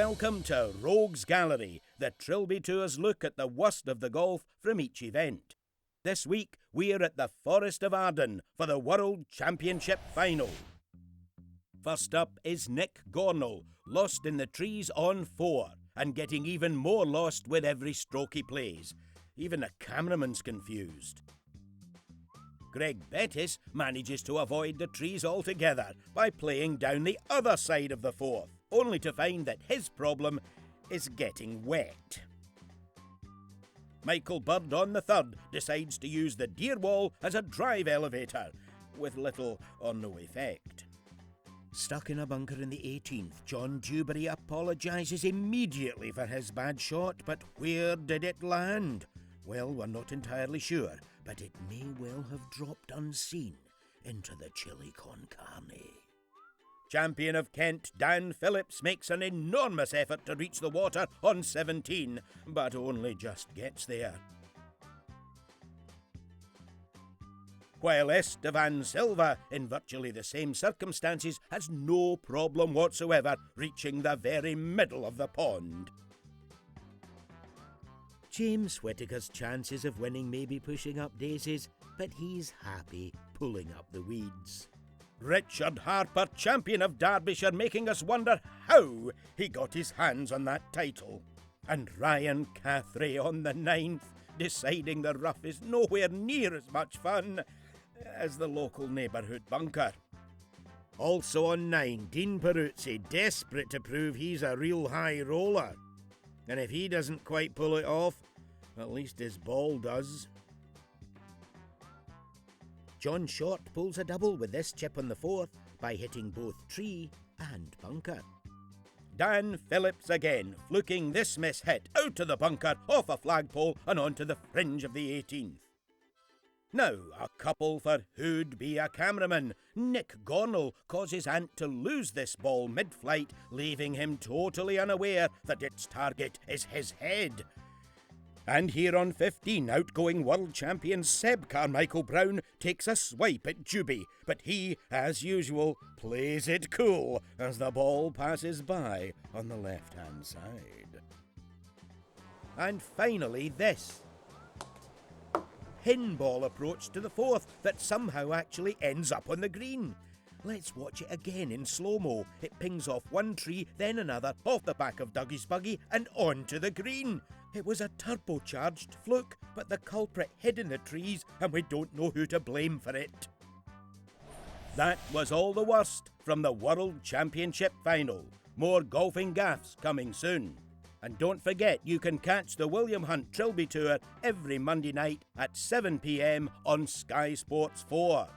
Welcome to Rogues Gallery, the Trilby Tour's look at the worst of the golf from each event. This week, we're at the Forest of Arden for the World Championship Final. First up is Nick Gornall, lost in the trees on 4, and getting even more lost with every stroke he plays. Even the cameraman's confused. Greg Bettis manages to avoid the trees altogether by playing down the other side of the 4th, only to find that his problem is getting wet. Michael Bird on the 3rd decides to use the deer wall as a drive elevator, with little or no effect. Stuck in a bunker in the 18th, John Dewberry apologises immediately for his bad shot, but where did it land? Well, we're not entirely sure, but it may well have dropped unseen into the chili con carne. Champion of Kent, Dan Phillips, makes an enormous effort to reach the water on 17, but only just gets there. While Estevan Silva, in virtually the same circumstances, has no problem whatsoever reaching the very middle of the pond. James Whittaker's chances of winning may be pushing up daisies, but he's happy pulling up the weeds. Richard Harper, champion of Derbyshire, making us wonder how he got his hands on that title. And Ryan Cathray on the 9th, deciding the rough is nowhere near as much fun as the local neighbourhood bunker. Also on 9, Dean Peruzzi, desperate to prove he's a real high roller. And if he doesn't quite pull it off, at least his ball does. John Short pulls a double with this chip on the 4th by hitting both tree and bunker. Dan Phillips again, fluking this miss hit out of the bunker, off a flagpole and onto the fringe of the 18th. Now, a couple for who'd be a cameraman. Nick Gornall causes Ant to lose this ball mid-flight, leaving him totally unaware that its target is his head. And here on 15, outgoing world champion Seb Carmichael Brown takes a swipe at Juby, but he, as usual, plays it cool as the ball passes by on the left-hand side. And finally this. Pinball approach to the 4th that somehow actually ends up on the green. Let's watch it again in slow-mo. It pings off one tree, then another, off the back of Dougie's buggy and onto the green. It was a turbocharged fluke, but the culprit hid in the trees and we don't know who to blame for it. That was all the worst from the World Championship Final. More golfing gaffes coming soon. And don't forget, you can catch the William Hunt Trilby Tour every Monday night at 7 p.m. on Sky Sports 4.